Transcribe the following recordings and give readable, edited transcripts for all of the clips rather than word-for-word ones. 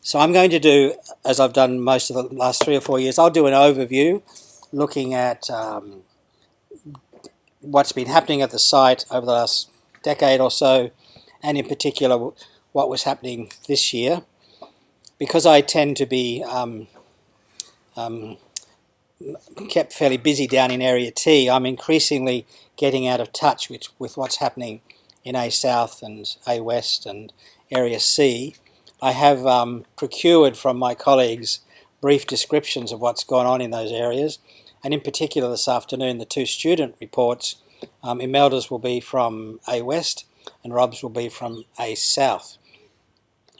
So I'm going to do, as I've done most of the last 3 or 4 years, I'll do an overview looking at what's been happening at the site over the last decade or so, and in particular what was happening this year. Because I tend to be kept fairly busy down in Area T, I'm increasingly getting out of touch with what's happening in A South and A West and Area C. I have procured from my colleagues brief descriptions of what's gone on in those areas, and in particular this afternoon the 2 student reports. Imelda's will be from A West and Rob's will be from A South.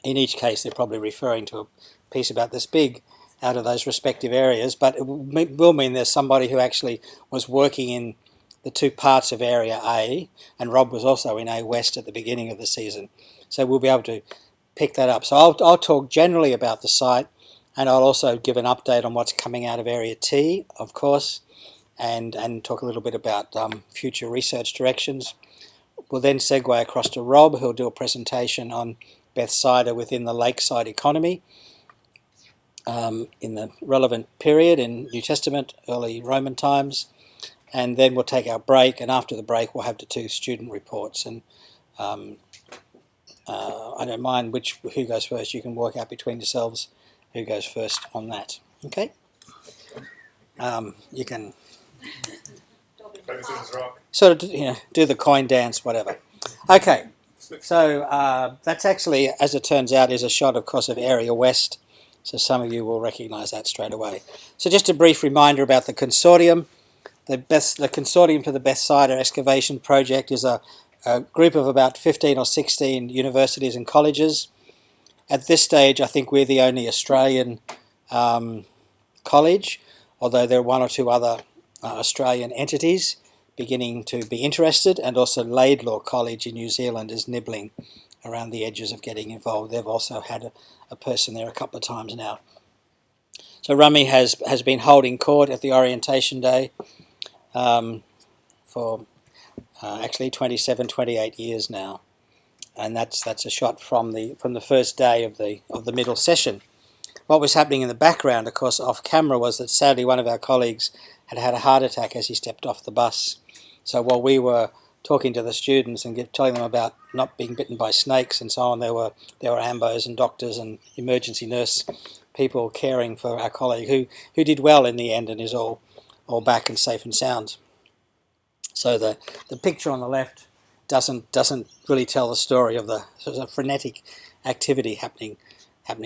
In each case they're probably referring to a piece about this big out of those respective areas, but it will mean there's somebody who actually was working in the 2 parts of Area A, and Rob was also in A West at the beginning of the season. So we'll be able to pick that up. So I'll talk generally about the site, and I'll also give an update on what's coming out of Area T, of course, and talk a little bit about future research directions. We'll then segue across to Rob, who'll do a presentation on Bethsaida within the lakeside economy in the relevant period in New Testament, early Roman times. And then we'll take our break, and after the break we'll have the 2 student reports. And I don't mind who goes first. You can work out between yourselves who goes first on that. Okay? You can sort of do the coin dance, whatever. Okay, so that's actually, as it turns out, is a shot, of course, of Area West. So some of you will recognise that straight away. So just a brief reminder about the consortium. The consortium for the Bethsaida Excavation project is a group of about 15 or 16 universities and colleges. At this stage, I think we're the only Australian college, although there are 1 or 2 other Australian entities beginning to be interested, and also Laidlaw College in New Zealand is nibbling around the edges of getting involved. They've also had a person there a couple of times now. So Rummy has been holding court at the orientation day for actually 27, 28 years now, and that's a shot from the first day of the middle session. What was happening in the background, of course, off camera, was that sadly one of our colleagues had a heart attack as he stepped off the bus. So while we were talking to the students and telling them about not being bitten by snakes and so on, there were ambos and doctors and emergency nurse people caring for our colleague who did well in the end and is all back and safe and sound. So the picture on the left doesn't really tell the story of the sort of frenetic activity happening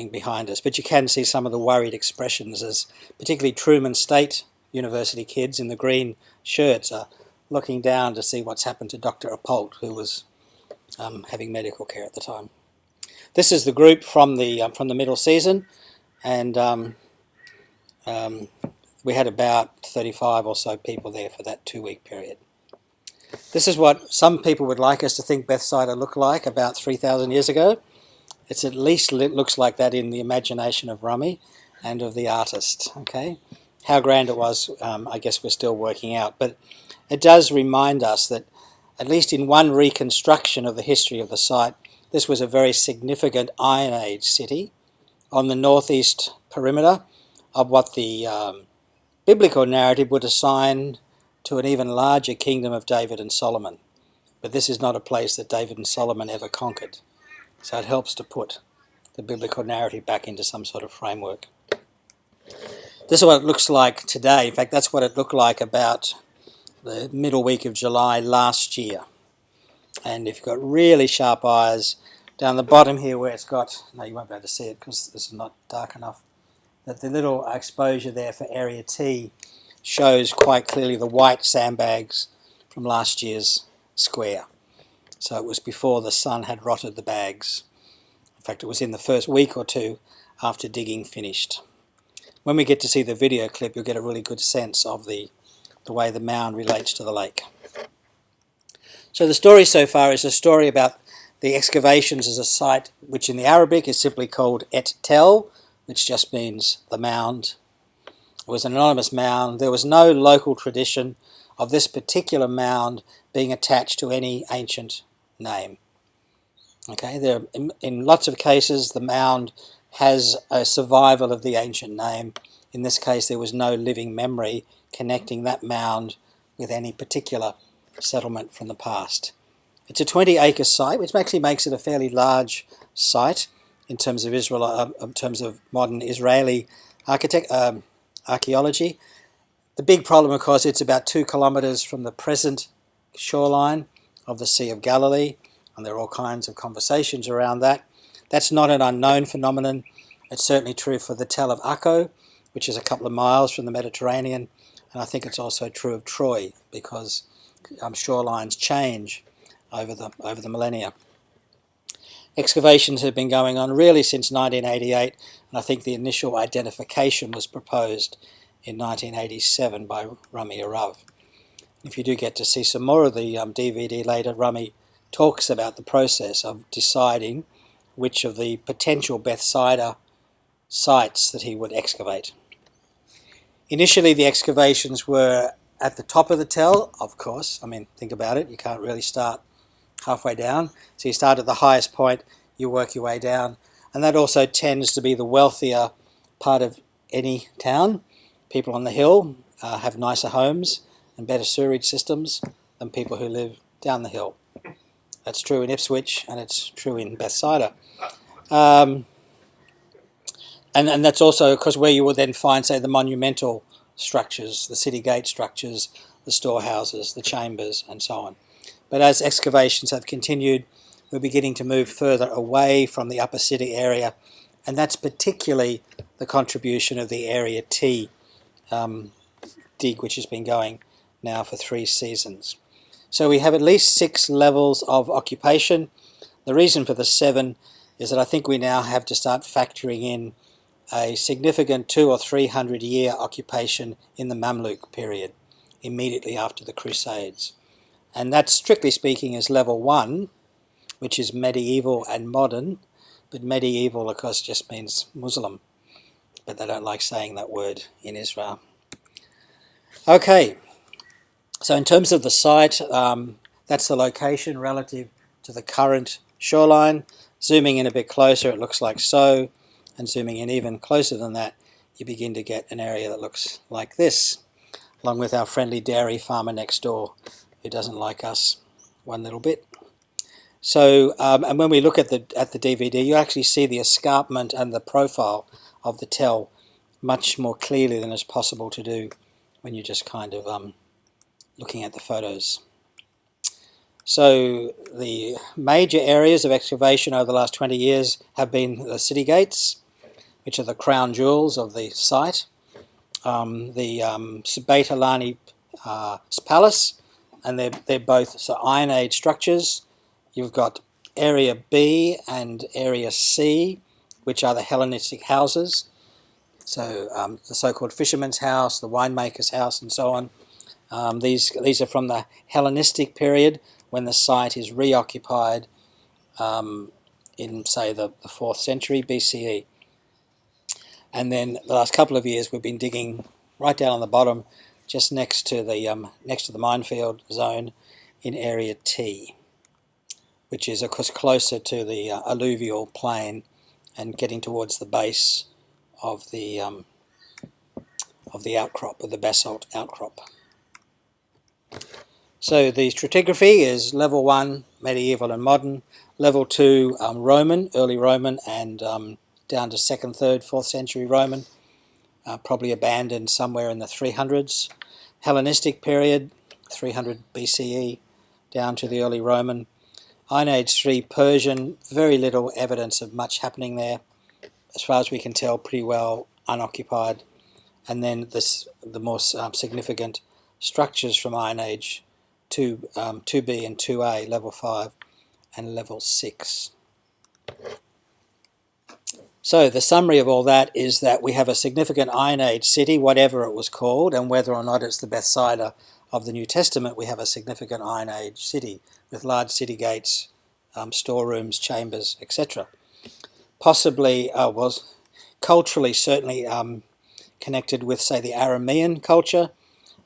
behind us, but you can see some of the worried expressions, as particularly Truman State University kids in the green shirts are looking down to see what's happened to Dr. Apolt, who was having medical care at the time. This is the group from the middle season, and we had about 35 or so people there for that 2-week period. This is what some people would like us to think Bethsaida looked like about 3,000 years ago. It's at least looks like that in the imagination of Rummy and of the artist. Okay, how grand it was, I guess we're still working out, but it does remind us that, at least in one reconstruction of the history of the site, this was a very significant Iron Age city on the northeast perimeter of what the biblical narrative would assign to an even larger kingdom of David and Solomon. But this is not a place that David and Solomon ever conquered. So it helps to put the biblical narrative back into some sort of framework. This is what it looks like today. In fact, that's what it looked like about the middle week of July last year. And if you've got really sharp eyes, down the bottom here where it's got, no, you won't be able to see it because this is not dark enough, that the little exposure there for Area T shows quite clearly the white sandbags from last year's square. So it was before the sun had rotted the bags. In fact, it was in the first week or 2 after digging finished. When we get to see the video clip, you'll get a really good sense of the way the mound relates to the lake. So the story so far is a story about the excavations as a site which in the Arabic is simply called Et Tel, which just means the mound. It was an anonymous mound. There was no local tradition of this particular mound being attached to any ancient name. Okay, in lots of cases the mound has a survival of the ancient name. In this case, there was no living memory connecting that mound with any particular settlement from the past. It's a 20-acre site, which actually makes it a fairly large site in terms of modern Israeli archaeology. The big problem, of course, it's about 2 kilometres from the present shoreline of the Sea of Galilee, and there are all kinds of conversations around that. That's not an unknown phenomenon. It's certainly true for the Tell of Akko, which is a couple of miles from the Mediterranean, and I think it's also true of Troy, because shorelines change over the millennia. Excavations have been going on really since 1988, and I think the initial identification was proposed in 1987 by Rami Arav. If you do get to see some more of the DVD later, Rami talks about the process of deciding which of the potential Bethsaida sites that he would excavate. Initially, the excavations were at the top of the tell, of course. I mean, think about it. You can't really start halfway down. So you start at the highest point, you work your way down. And that also tends to be the wealthier part of any town. People on the hill have nicer homes and better sewerage systems than people who live down the hill. That's true in Ipswich, and it's true in Bethsaida. And that's also because where you will then find, say, the monumental structures, the city gate structures, the storehouses, the chambers, and so on. But as excavations have continued, we're beginning to move further away from the upper city area, and that's particularly the contribution of the Area T dig, which has been going now for 3 seasons. So we have at least 6 levels of occupation. The reason for the 7 is that I think we now have to start factoring in a significant 200 or 300 year occupation in the Mamluk period, immediately after the Crusades. And that, strictly speaking, is level 1, which is medieval and modern, but medieval, of course, just means Muslim, but they don't like saying that word in Israel. Okay, so in terms of the site, that's the location relative to the current shoreline. Zooming in a bit closer, it looks like so, and zooming in even closer than that, you begin to get an area that looks like this, along with our friendly dairy farmer next door, who doesn't like us one little bit. So, and when we look at the DVD, you actually see the escarpment and the profile of the tell much more clearly than is possible to do when you're just kind of looking at the photos. So the major areas of excavation over the last 20 years have been the city gates, which are the crown jewels of the site, the Beit Alani Palace, and they're both Iron Age structures. You've got Area B and Area C, which are the Hellenistic houses. So the so-called fisherman's house, the winemaker's house, and so on. These are from the Hellenistic period, when the site is reoccupied in, say, the 4th century BCE. And then the last couple of years we've been digging right down on the bottom, just next to the minefield zone in Area T, which is, of course, closer to the alluvial plain and getting towards the base of the outcrop, of the basalt outcrop. So the stratigraphy is level 1, medieval and modern, level 2, Roman, early Roman, and down to 2nd, 3rd, 4th century Roman, probably abandoned somewhere in the 300s. Hellenistic period, 300 BCE, down to the early Roman. Iron Age 3 Persian, very little evidence of much happening there. As far as we can tell, pretty well unoccupied. And then the more significant structures from Iron Age 2B and 2A, level 5 and level 6. So the summary of all that is that we have a significant Iron Age city, whatever it was called, and whether or not it's the Bethsaida of the New Testament, we have a significant Iron Age city with large city gates, storerooms, chambers, etc. Possibly, culturally, certainly connected with, say, the Aramean culture,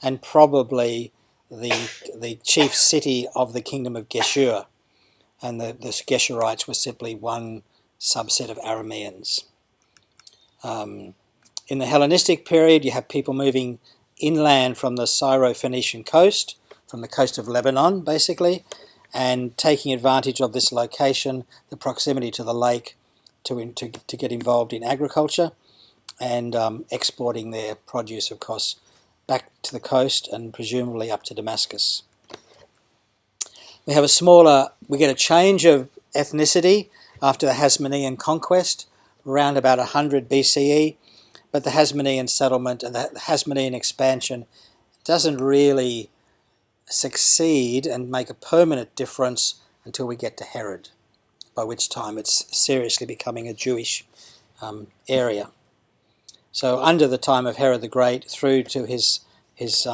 and probably the chief city of the kingdom of Geshur, and the Geshurites were simply one subset of Arameans. In the Hellenistic period, you have people moving inland from the Syro-Phoenician coast, from the coast of Lebanon, basically, and taking advantage of this location, the proximity to the lake, to get involved in agriculture and exporting their produce, of course, back to the coast and presumably up to Damascus. We get a change of ethnicity after the Hasmonean conquest, around about 100 BCE, but the Hasmonean settlement and the Hasmonean expansion doesn't really succeed and make a permanent difference until we get to Herod, by which time it's seriously becoming a Jewish area. So under the time of Herod the Great, through to his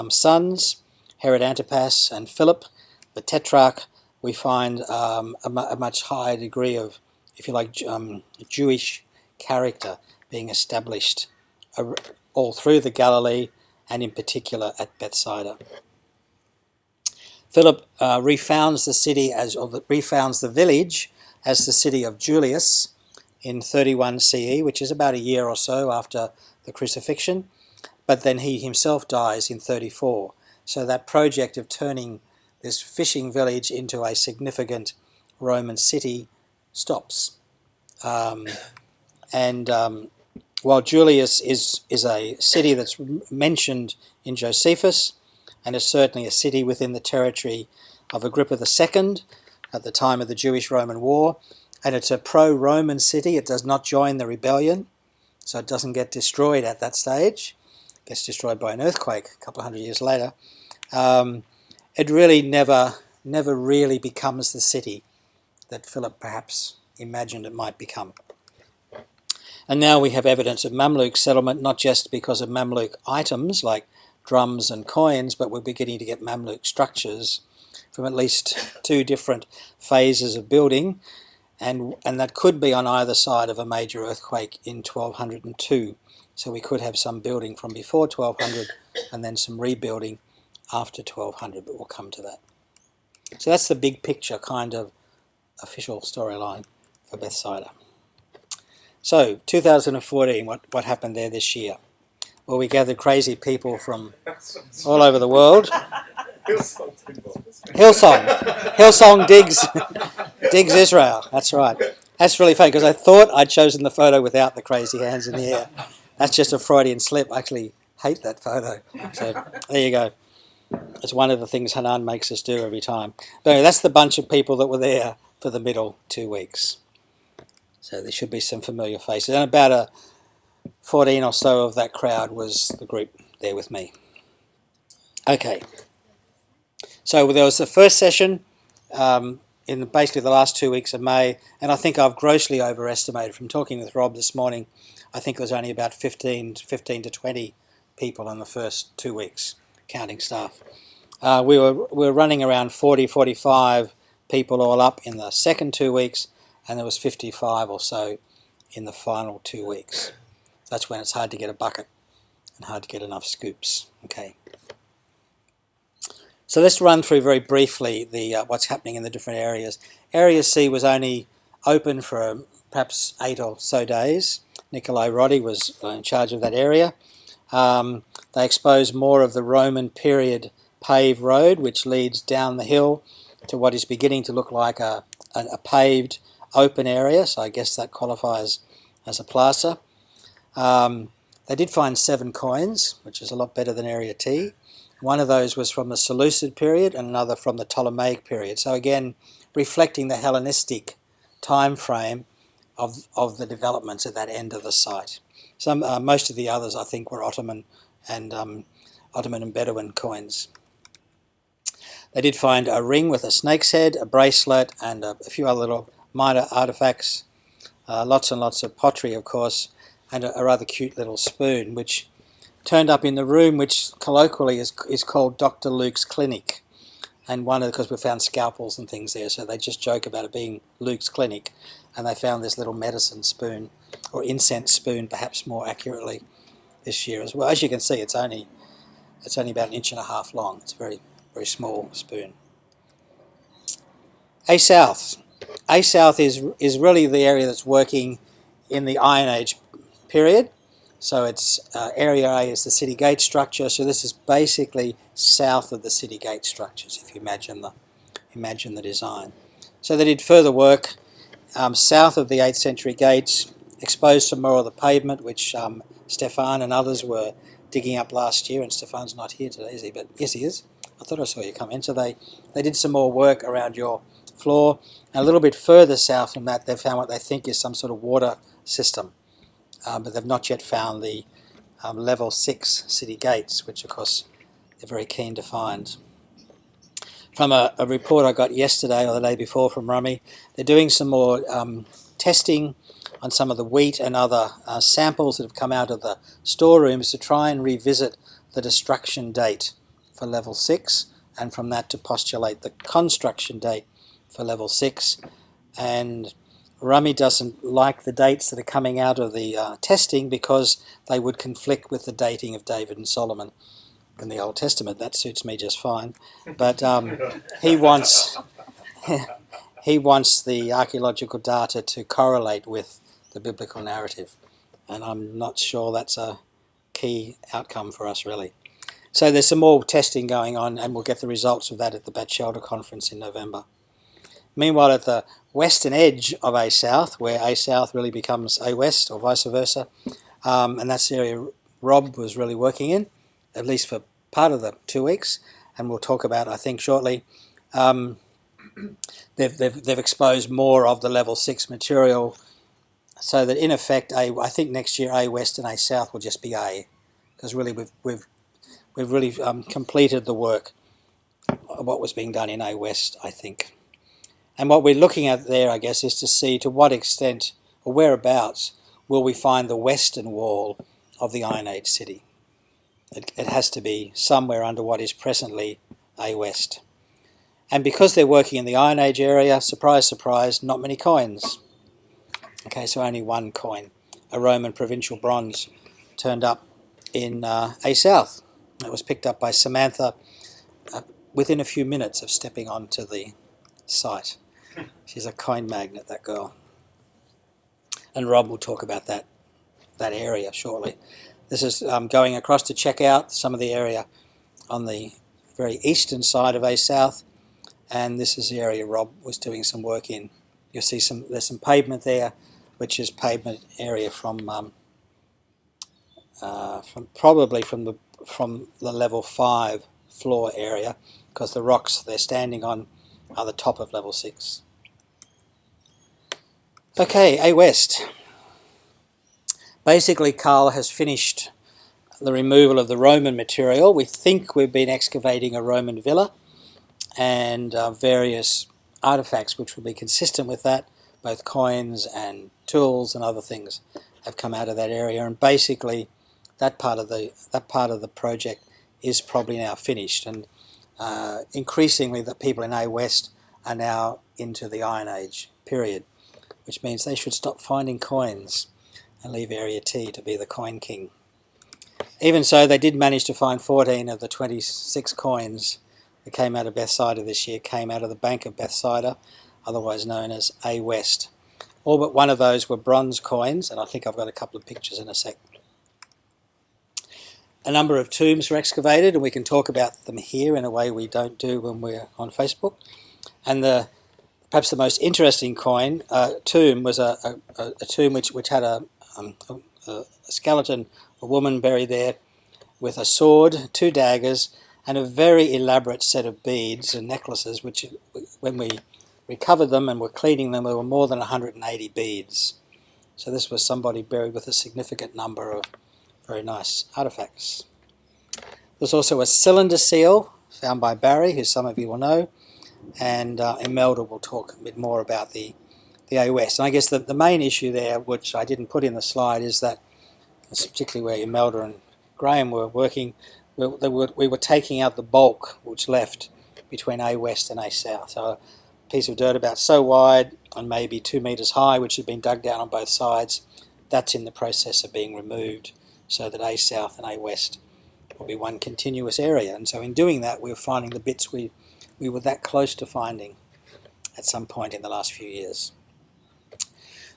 sons, Herod Antipas and Philip, the Tetrarch, we find a much higher degree of, if you like, Jewish character being established all through the Galilee and in particular at Bethsaida. Philip refounds the village as the city of Julius in 31 CE, which is about a year or so after the crucifixion, but then he himself dies in 34. So that project of turning this fishing village into a significant Roman city stops. While Julius is a city that's mentioned in Josephus, and is certainly a city within the territory of Agrippa II at the time of the Jewish-Roman War, and it's a pro-Roman city. It does not join the rebellion, so it doesn't get destroyed at that stage. It gets destroyed by an earthquake a couple of hundred years later. It really never really becomes the city that Philip perhaps imagined it might become. And now we have evidence of Mamluk settlement, not just because of Mamluk items like drums and coins, but we're beginning to get Mamluk structures from at least two different phases of building, and that could be on either side of a major earthquake in 1202. So we could have some building from before 1200 and then some rebuilding after 1200, but we'll come to that. So that's the big picture kind of official storyline for Bethsaida. So 2014, what happened there this year? Well, we gathered crazy people from all over the world. Hillsong digs Israel. That's right. That's really funny because I thought I'd chosen the photo without the crazy hands in the air. That's just a Freudian slip. I actually hate that photo. So there you go. It's one of the things Hanan makes us do every time. But anyway, that's the bunch of people that were there for the middle 2 weeks. So there should be some familiar faces. And about 14 or so of that crowd was the group there with me. Okay. So there was the first session in basically the last 2 weeks of May, and I think I've grossly overestimated. From talking with Rob this morning, I think there was only about 15 to 20 people in the first 2 weeks, counting staff. We were running around 40, 45 people all up in the second 2 weeks, and there was 55 or so in the final 2 weeks. That's when it's hard to get a bucket and hard to get enough scoops. Okay. So let's run through very briefly the what's happening in the different areas. Area C was only open for perhaps 8 or so days. Nikolai Roddy was in charge of that area. They exposed more of the Roman period paved road, which leads down the hill to what is beginning to look like a paved open area, so I guess that qualifies as a plaza. They did find 7 coins, which is a lot better than Area T. One of those was from the Seleucid period and another from the Ptolemaic period. So again, reflecting the Hellenistic time frame of the developments at that end of the site. Most of the others, I think, were Ottoman and Bedouin coins. They did find a ring with a snake's head, a bracelet, and a few other little minor artifacts. Lots and lots of pottery, of course, and a rather cute little spoon, which turned up in the room which colloquially is called Dr. Luke's Clinic. And because we found scalpels and things there, so they just joke about it being Luke's Clinic. And they found this little medicine spoon, or incense spoon perhaps more accurately, this year as well. As you can see, it's only about 1.5 inches long. It's a very, very small spoon. A South is really the area that's working in the Iron Age period, So it's area A is the city gate structure. So this is basically south of the city gate structures, if you imagine the design. So they did further work south of the 8th century gates, exposed some more of the pavement, which Stefan and others were digging up last year. And Stefan's not here today, is he? But yes, he is. I thought I saw you come in. So they did some more work around your floor. And a little bit further south from that, they've found what they think is some sort of water system. But they've not yet found the level 6 city gates, which of course they're very keen to find. From a report I got yesterday or the day before from Rummy, they're doing some more testing on some of the wheat and other samples that have come out of the storerooms to try and revisit the destruction date for level 6, and from that to postulate the construction date for level 6. And Rummy doesn't like the dates that are coming out of the testing because they would conflict with the dating of David and Solomon in the Old Testament. That suits me just fine. But he wants the archaeological data to correlate with the biblical narrative, and I'm not sure that's a key outcome for us, really. So there's some more testing going on, and we'll get the results of that at the Bethsaida conference in November. Meanwhile, at the western edge of A South, where A South really becomes A West, or vice versa, and that's the area Rob was really working in, at least for part of the 2 weeks, and we'll talk about, I think, shortly. They've exposed more of the level 6 material, so that in effect, I think next year A West and A South will just be A, because really we've really completed the work of what was being done in A West, I think. And what we're looking at there, I guess, is to see to what extent or whereabouts will we find the western wall of the Iron Age city. It has to be somewhere under what is presently A West. And because they're working in the Iron Age area, surprise, surprise, not many coins. Okay, so only one coin, a Roman provincial bronze, turned up in A South. It was picked up by Samantha within a few minutes of stepping onto the site. She's a coin magnet, that girl. And Rob will talk about that area shortly. This is going across to check out some of the area on the very eastern side of A South, and this is the area Rob was doing some work in. You'll see there's some pavement there, which is pavement area from probably from the level 5 floor area, because the rocks they're standing on are the top of level 6. Okay, A West. Basically, Carl has finished the removal of the Roman material. We think we've been excavating a Roman villa and various artefacts which will be consistent with that. Both coins and tools and other things have come out of that area, and basically that part of the project is probably now finished. And increasingly, the people in A West are now into the Iron Age period, which means they should stop finding coins and leave Area T to be the coin king. Even so, they did manage to find 14 of the 26 coins that came out of Bethsaida this year, came out of the Bank of Bethsaida, otherwise known as A West. All but one of those were bronze coins, and I think I've got a couple of pictures in a sec. A number of tombs were excavated, and we can talk about them here in a way we don't do when we're on Facebook. And perhaps the most interesting tomb was a tomb which had a skeleton, a woman buried there with a sword, 2 daggers, and a very elaborate set of beads and necklaces, which when we recovered them and were cleaning them, there were more than 180 beads. So this was somebody buried with a significant number of very nice artefacts. There's also a cylinder seal found by Barry, who some of you will know, and Imelda will talk a bit more about the A West. And I guess the main issue there, which I didn't put in the slide, is that, particularly where Imelda and Graham were working, we were taking out the bulk which left between A West and A South. So a piece of dirt about so wide and maybe 2 metres high, which had been dug down on both sides, that's in the process of being removed so that A South and A West will be one continuous area. And so in doing that, we were finding the bits we were that close to finding at some point in the last few years.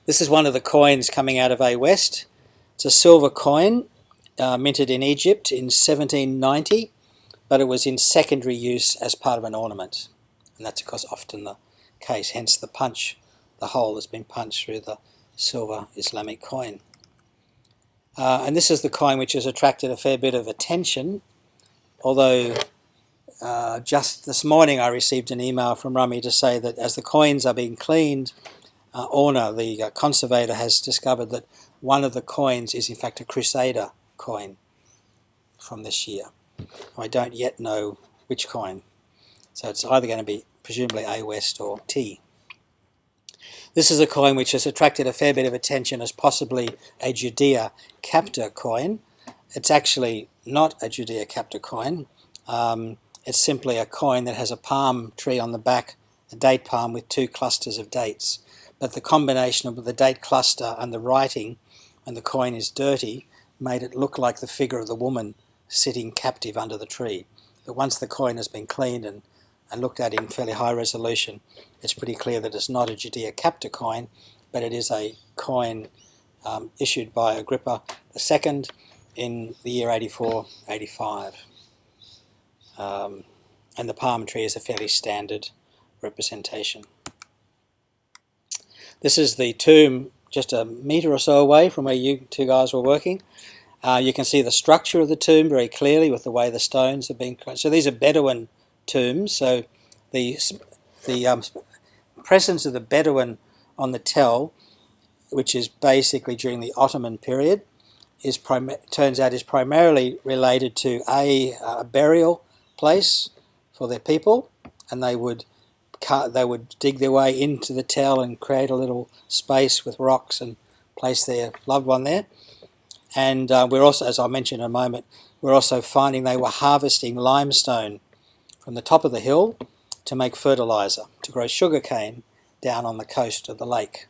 This is one of the coins coming out of A West. It's a silver coin minted in Egypt in 1790, but it was in secondary use as part of an ornament. And that's, of course, often the case, hence the hole has been punched through the silver Islamic coin. And this is the coin which has attracted a fair bit of attention, although just this morning I received an email from Rummy to say that as the coins are being cleaned, Orna, the conservator, has discovered that one of the coins is in fact a Crusader coin from this year. I don't yet know which coin, so it's either going to be presumably A West or T. This is a coin which has attracted a fair bit of attention as possibly a Judea captor coin. It's actually not a Judea captor coin. It's simply a coin that has a palm tree on the back, a date palm with two clusters of dates. But the combination of the date cluster and the writing, and the coin is dirty, made it look like the figure of the woman sitting captive under the tree. But once the coin has been cleaned and looked at in fairly high resolution, it's pretty clear that it's not a Judea captor coin, but it is a coin issued by Agrippa II in the year 84-85. And the palm tree is a fairly standard representation. This is the tomb just a metre or so away from where you two guys were working. You can see the structure of the tomb very clearly with the way the stones have been. So these are Bedouin tombs. So the presence of the Bedouin on the tell, which is basically during the Ottoman period, turns out is primarily related to a burial place for their people, and they would dig their way into the tell and create a little space with rocks and place their loved one there. And we're also, as I'll mention in a moment, we're also finding they were harvesting limestone from the top of the hill to make fertiliser, to grow sugarcane down on the coast of the lake.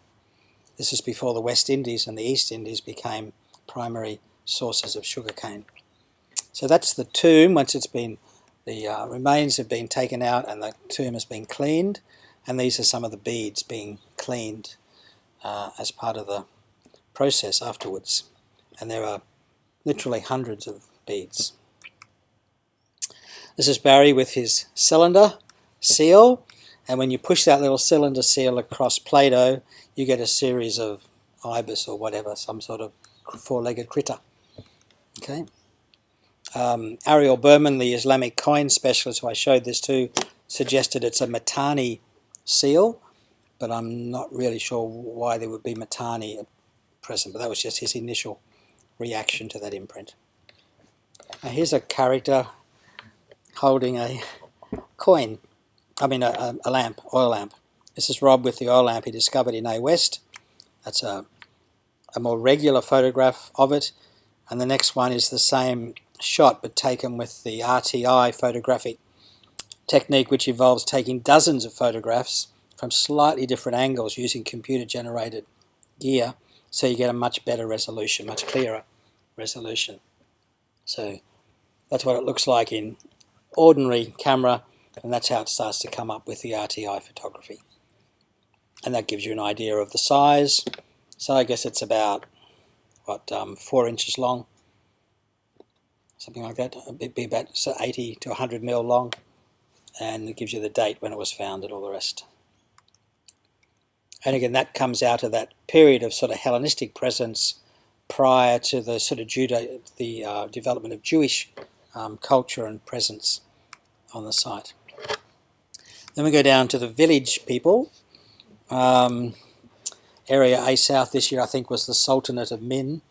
This is before the West Indies and the East Indies became primary sources of sugarcane. So that's the tomb. Once it's been, the remains have been taken out and the tomb has been cleaned, and these are some of the beads being cleaned as part of the process afterwards. And there are literally hundreds of beads. This is Barry with his cylinder seal, and when you push that little cylinder seal across Play-Doh, you get a series of ibis or whatever, some sort of four-legged critter. Okay. Ariel Berman, the Islamic coin specialist who I showed this to, suggested it's a Mitanni seal, but I'm not really sure why there would be Mitanni present, but that was just his initial reaction to that imprint. Now here's a character holding a coin, a lamp, oil lamp. This is Rob with the oil lamp he discovered in A West. That's a more regular photograph of it, and the next one is the same shot but taken with the RTI photographic technique, which involves taking dozens of photographs from slightly different angles using computer generated gear, so you get a much better resolution, much clearer resolution. So that's what it looks like in ordinary camera, and that's how it starts to come up with the RTI photography. And that gives you an idea of the size. So I guess it's about 4 inches long, something like that. It'd be about 80 to 100 mil long, and it gives you the date when it was found and all the rest. And again, that comes out of that period of sort of Hellenistic presence prior to the sort of development of Jewish culture and presence on the site. Then we go down to the village people. Area A South this year, I think, was the Sultanate of Min.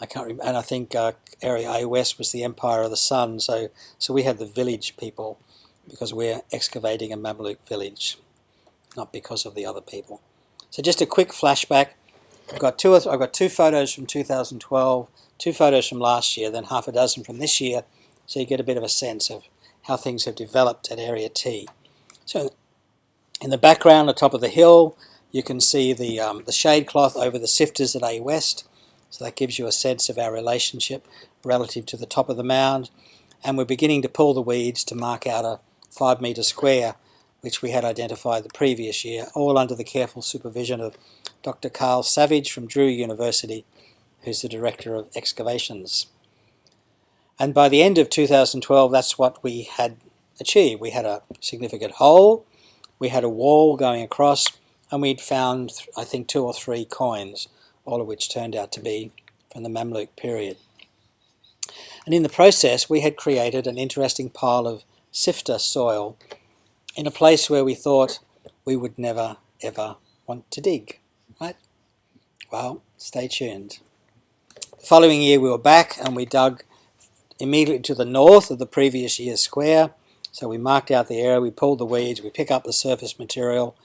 I can't remember, and I think Area A West was the Empire of the Sun. So we had the village people because we're excavating a Mamluk village, not because of the other people. So just a quick flashback. I've got two photos from 2012, 2 photos from last year, then half a dozen from this year, so you get a bit of a sense of how things have developed at Area T. So in the background, on top of the hill, you can see the shade cloth over the sifters at A West. So that gives you a sense of our relationship relative to the top of the mound. And we're beginning to pull the weeds to mark out a 5 metre square, which we had identified the previous year, all under the careful supervision of Dr. Carl Savage from Drew University, who's the director of Excavations. And by the end of 2012, that's what we had achieved. We had a significant hole, we had a wall going across, and we'd found, I think, 2 or 3 coins, all of which turned out to be from the Mamluk period. And in the process, we had created an interesting pile of sifter soil in a place where we thought we would never, ever want to dig, right? Well, stay tuned. The following year we were back and we dug immediately to the north of the previous year's square. So we marked out the area, we pulled the weeds, we pick up the surface material,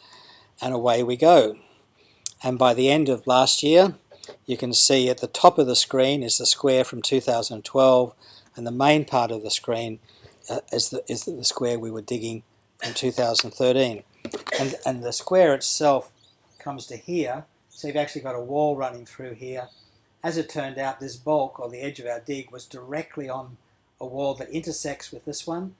and away we go. And by the end of last year, you can see at the top of the screen is the square from 2012, and the main part of the screen is the square we were digging in 2013. And the square itself comes to here, so you've actually got a wall running through here. As it turned out, this bulk, or the edge of our dig, was directly on a wall that intersects with this one,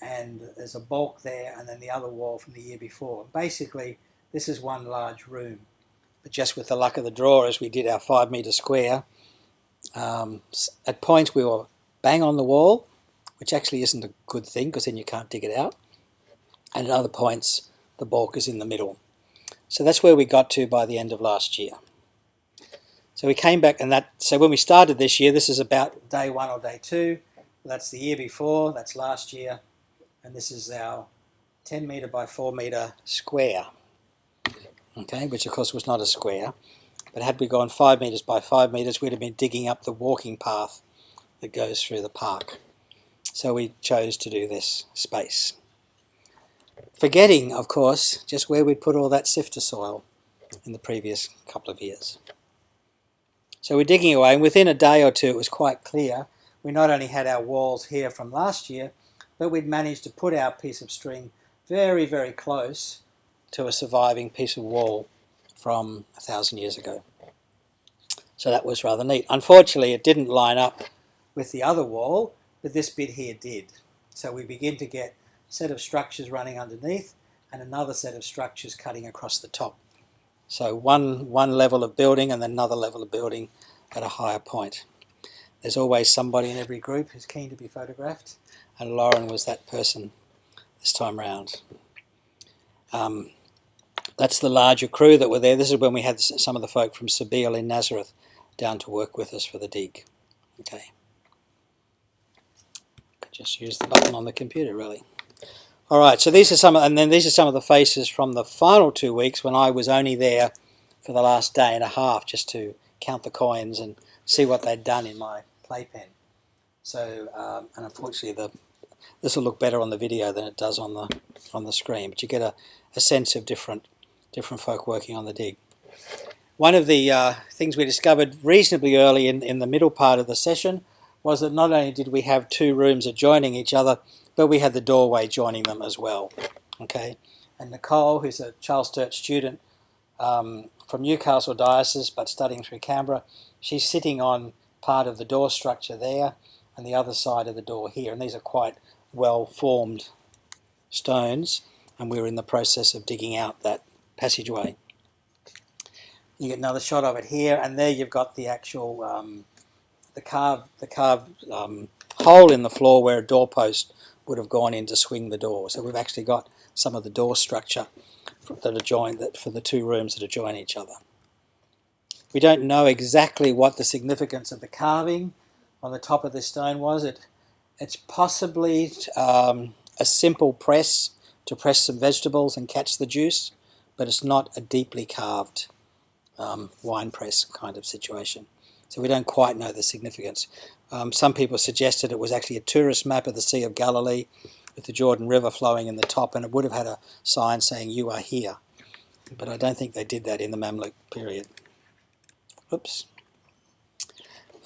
and there's a bulk there, and then the other wall from the year before. Basically, this is one large room. But just with the luck of the draw, as we did our 5 metre square, at points we were bang on the wall, which actually isn't a good thing because then you can't dig it out. And at other points, the bulk is in the middle. So that's where we got to by the end of last year. So we came back, and so when we started this year, this is about day 1 or day 2. That's the year before, that's last year, and this is our 10 metre by 4 metre square. Okay, which of course was not a square, but had we gone 5 metres by 5 metres, we'd have been digging up the walking path that goes through the park. So we chose to do this space. Forgetting, of course, just where we'd put all that sifter soil in the previous couple of years. So we're digging away, and within a day or two it was quite clear we not only had our walls here from last year, but we'd managed to put our piece of string very, very close to a surviving piece of wall from 1,000 years ago. So that was rather neat. Unfortunately, it didn't line up with the other wall, but this bit here did. So we begin to get a set of structures running underneath and another set of structures cutting across the top. So one level of building and then another level of building at a higher point. There's always somebody in every group who's keen to be photographed, and Lauren was that person this time round. That's the larger crew that were there. This is when we had some of the folk from Sabeel in Nazareth down to work with us for the dig. Okay. Just use the button on the computer, really. All right, so these are some of the faces from the final 2 weeks when I was only there for the last day and a half just to count the coins and see what they'd done in my playpen. So, and unfortunately, this will look better on the video than it does on the screen, but you get a sense of different folk working on the dig. One of the things we discovered reasonably early in the middle part of the session was that not only did we have 2 rooms adjoining each other, but we had the doorway joining them as well. Okay, and Nicole, who's a Charles Sturt student from Newcastle Diocese but studying through Canberra, she's sitting on part of the door structure there and the other side of the door here, and these are quite well formed stones, and we're in the process of digging out that passageway. You get another shot of it here, and there you've got the actual the carved hole in the floor where a doorpost would have gone in to swing the door. So we've actually got some of the door structure that adjoin for the 2 rooms that adjoin each other. We don't know exactly what the significance of the carving on the top of this stone was. It's possibly a simple press to press some vegetables and catch the juice, but it's not a deeply carved wine press kind of situation. So we don't quite know the significance. Some people suggested it was actually a tourist map of the Sea of Galilee with the Jordan River flowing in the top, and it would have had a sign saying, "You are here." But I don't think they did that in the Mamluk period. Oops.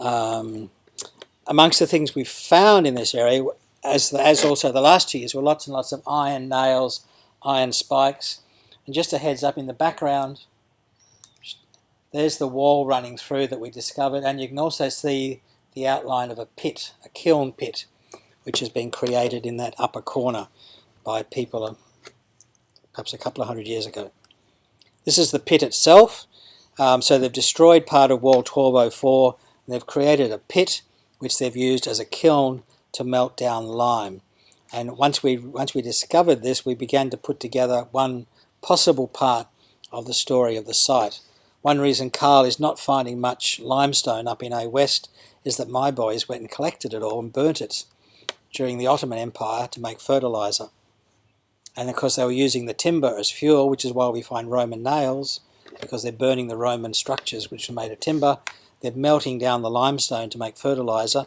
Amongst the things we found in this area, as also the last 2 years, were lots and lots of iron nails, iron spikes. And just a heads up, in the background, there's the wall running through that we discovered, and you can also see the outline of a pit, a kiln pit, which has been created in that upper corner by people perhaps a couple of 100 years ago. This is the pit itself. So they've destroyed part of wall 1204, and they've created a pit which they've used as a kiln to melt down lime. And once we discovered this, we began to put together one possible part of the story of the site. One reason Carl is not finding much limestone up in A West is that my boys went and collected it all and burnt it during the Ottoman Empire to make fertiliser. And of course they were using the timber as fuel, which is why we find Roman nails, because they're burning the Roman structures which were made of timber. They're melting down the limestone to make fertiliser,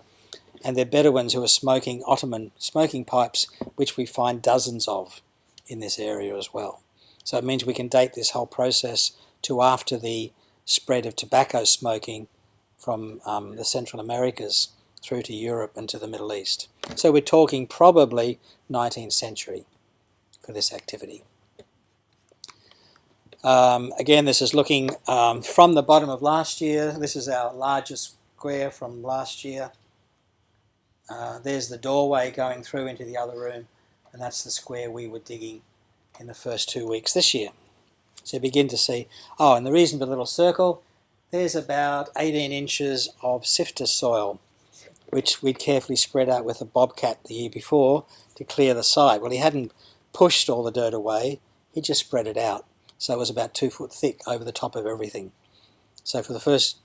and they're Bedouins who are smoking Ottoman smoking pipes, which we find dozens of in this area as well. So it means we can date this whole process to after the spread of tobacco smoking from the Central Americas through to Europe and to the Middle East. So we're talking probably 19th century for this activity. Again, this is looking from the bottom of last year. This is our largest square from last year. There's the doorway going through into the other room, and that's the square we were digging in the first 2 weeks this year. So you begin to see, and the reason for the little circle, there's about 18 inches of sifter soil, which we'd carefully spread out with a bobcat the year before to clear the site. Well, he hadn't pushed all the dirt away, he just spread it out. So it was about 2 foot thick over the top of everything. So for the first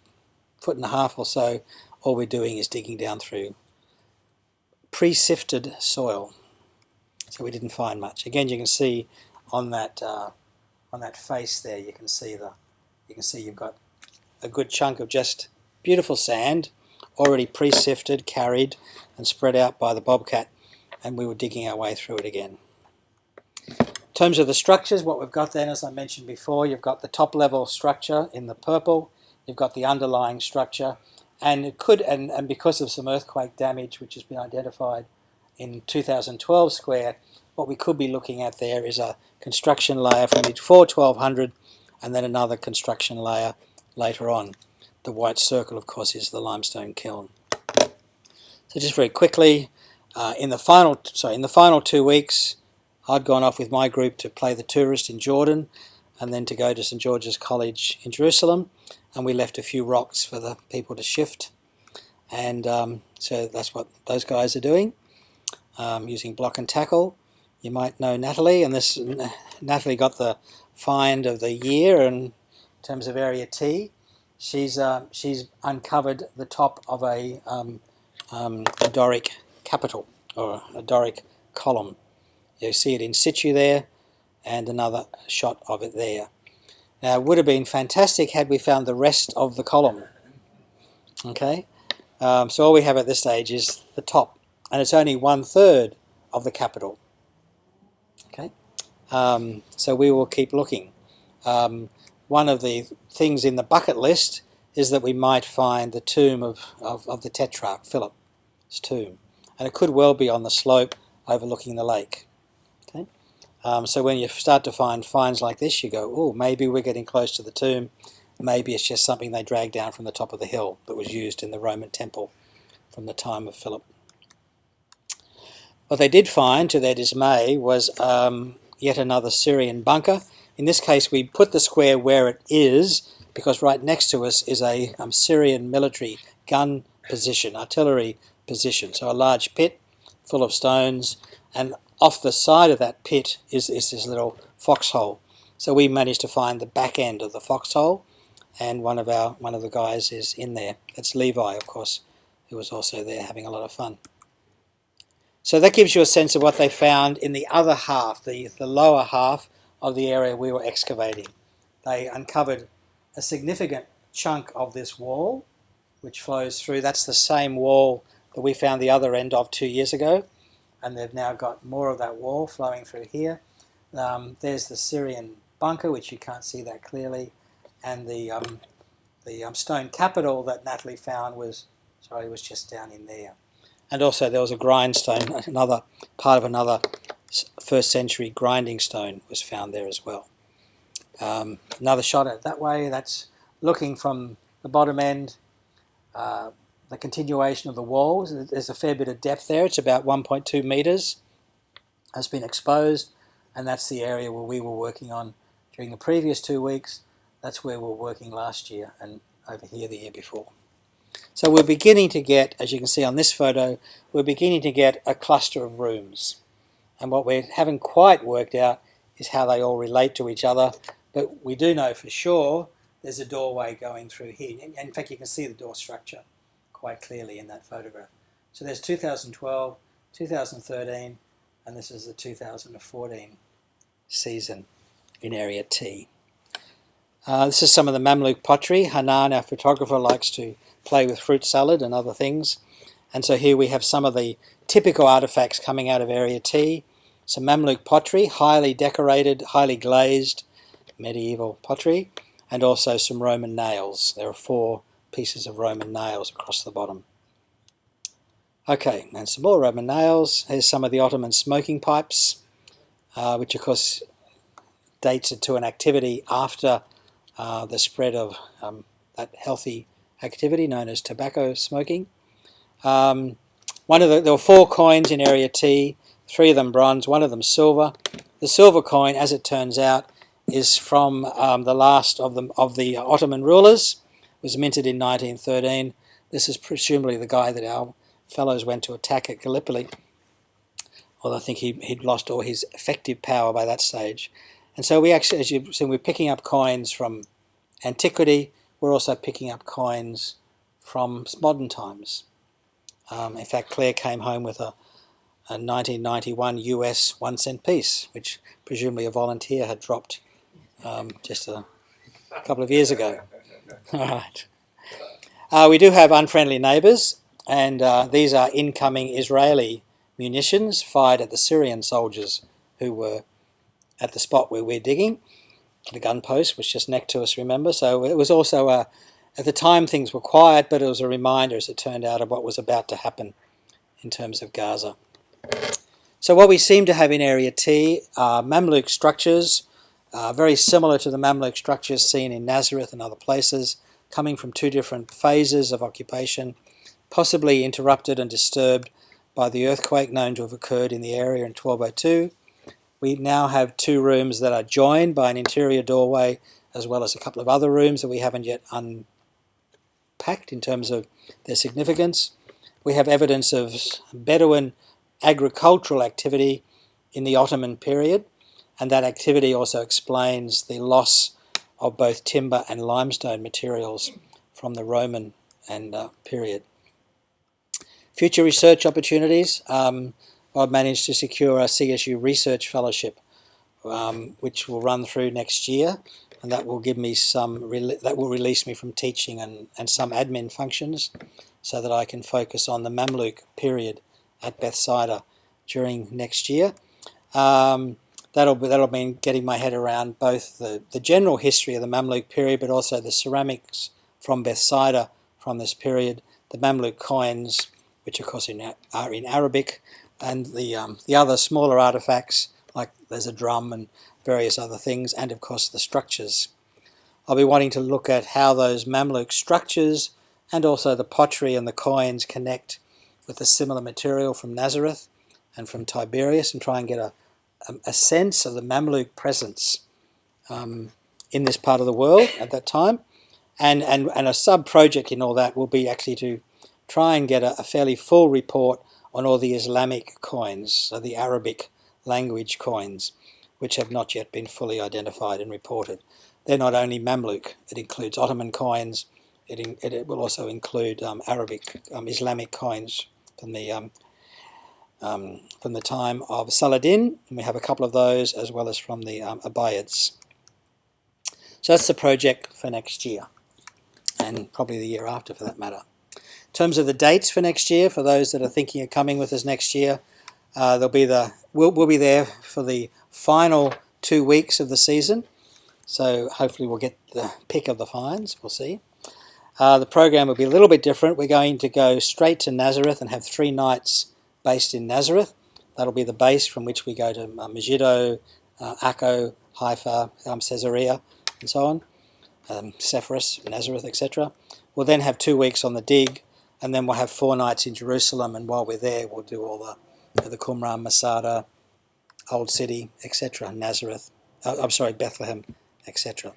1.5 foot or so, all we're doing is digging down through pre-sifted soil. So we didn't find much. Again, you can see on that face there, you can see you've got a good chunk of just beautiful sand, already pre-sifted, carried, and spread out by the bobcat, and we were digging our way through it again. In terms of the structures, what we've got then, as I mentioned before, you've got the top level structure in the purple, you've got the underlying structure, and it could, and because of some earthquake damage which has been identified in 2012 square, what we could be looking at there is a construction layer from before 1200 and then another construction layer later on. The white circle, of course, is the limestone kiln. So just very quickly, in the final 2 weeks, I'd gone off with my group to play the tourist in Jordan and then to go to St George's College in Jerusalem, and we left a few rocks for the people to shift, and so that's what those guys are doing, using block and tackle. You might know Natalie, and Natalie got the find of the year in terms of area T. She's uncovered the top of a Doric capital, or a Doric column. You see it in situ there, and another shot of it there. Now, it would have been fantastic had we found the rest of the column. Okay, so all we have at this stage is the top, and it's only 1/3 of the capital. Okay, so we will keep looking. One of the things in the bucket list is that we might find the tomb of the Tetrarch, Philip's tomb, and it could well be on the slope overlooking the lake. Okay, so when you start to find finds like this, you go, oh, maybe we're getting close to the tomb. Maybe it's just something they dragged down from the top of the hill that was used in the Roman temple from the time of Philip. What they did find, to their dismay, was yet another Syrian bunker. In this case, we put the square where it is, because right next to us is a Syrian military gun position, artillery position. So a large pit full of stones, and off the side of that pit is this little foxhole. So we managed to find the back end of the foxhole, and one of the guys is in there. It's Levi, of course, who was also there having a lot of fun. So that gives you a sense of what they found in the other half, the lower half of the area we were excavating. They uncovered a significant chunk of this wall, which flows through. That's the same wall that we found the other end of 2 years ago, and they've now got more of that wall flowing through here. There's the Syrian bunker, which you can't see that clearly, and the stone capital that Natalie found was just down in there. And also there was a grindstone, another part of another first century grinding stone was found there as well. Another shot at that way, that's looking from the bottom end, the continuation of the walls. There's a fair bit of depth there. It's about 1.2 metres has been exposed, and that's the area where we were working on during the previous 2 weeks. That's where we were working last year, and over here the year before. So we're beginning to get, as you can see on this photo, we're beginning to get a cluster of rooms. And what we haven't quite worked out is how they all relate to each other, but we do know for sure there's a doorway going through here. In fact, you can see the door structure quite clearly in that photograph. So there's 2012, 2013, and this is the 2014 season in Area T. This is some of the Mamluk pottery. Hanan, our photographer, likes to play with fruit salad and other things. And so here we have some of the typical artefacts coming out of Area T. Some Mamluk pottery, highly decorated, highly glazed, medieval pottery, and also some Roman nails. There are 4 pieces of Roman nails across the bottom. Okay, and some more Roman nails. Here's some of the Ottoman smoking pipes, which of course dates it to an activity after the spread of that healthy activity known as tobacco smoking. There were 4 coins in Area T, 3 of them bronze, 1 of them silver. The silver coin, as it turns out, is from the last of the Ottoman rulers. It was minted in 1913. This is presumably the guy that our fellows went to attack at Gallipoli, although I think he'd lost all his effective power by that stage. And so we actually, as you've seen, we're picking up coins from antiquity. We're also picking up coins from modern times. In fact, Claire came home with a 1991 US 1-cent piece, which presumably a volunteer had dropped just a couple of years ago. All right. We do have unfriendly neighbours, and these are incoming Israeli munitions fired at the Syrian soldiers who were at the spot where we're digging. The gun post was just next to us, remember? So it was also, at the time things were quiet, but it was a reminder, as it turned out, of what was about to happen in terms of Gaza. So what we seem to have in Area T are Mamluk structures, very similar to the Mamluk structures seen in Nazareth and other places, coming from 2 different phases of occupation, possibly interrupted and disturbed by the earthquake known to have occurred in the area in 1202. We now have 2 rooms that are joined by an interior doorway, as well as a couple of other rooms that we haven't yet unpacked in terms of their significance. We have evidence of Bedouin agricultural activity in the Ottoman period, and that activity also explains the loss of both timber and limestone materials from the Roman and period. Future research opportunities. I've managed to secure a CSU research fellowship, which will run through next year, and that will give me that will release me from teaching and some admin functions, so that I can focus on the Mamluk period at Bethsaida during next year. That'll mean getting my head around both the general history of the Mamluk period, but also the ceramics from Bethsaida from this period, the Mamluk coins, which of course are in Arabic, and the other smaller artefacts, like there's a drum and various other things, and of course the structures. I'll be wanting to look at how those Mamluk structures and also the pottery and the coins connect with the similar material from Nazareth and from Tiberias, and try and get a sense of the Mamluk presence in this part of the world at that time. And a sub-project in all that will be actually to try and get a fairly full report on all the Islamic coins, so the Arabic language coins, which have not yet been fully identified and reported. They're not only Mamluk, it includes Ottoman coins, it will also include Arabic, Islamic coins from the time of Saladin, and we have a couple of those, as well as from the Umayyads. So that's the project for next year, and probably the year after for that matter. In terms of the dates for next year, for those that are thinking of coming with us next year, we'll be there for the final 2 weeks of the season. So hopefully we'll get the pick of the finds, we'll see. The program will be a little bit different. We're going to go straight to Nazareth and have 3 nights based in Nazareth. That'll be the base from which we go to Megiddo, Akko, Haifa, Caesarea, and so on, Sepphoris, Nazareth, etc. We'll then have 2 weeks on the dig, and then we'll have 4 nights in Jerusalem, and while we're there we'll do all the Qumran, Masada, Old City, etc., Nazareth, Bethlehem, etc.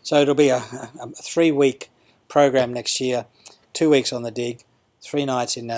So it'll be a 3-week program next year, 2 weeks on the dig, 3 nights in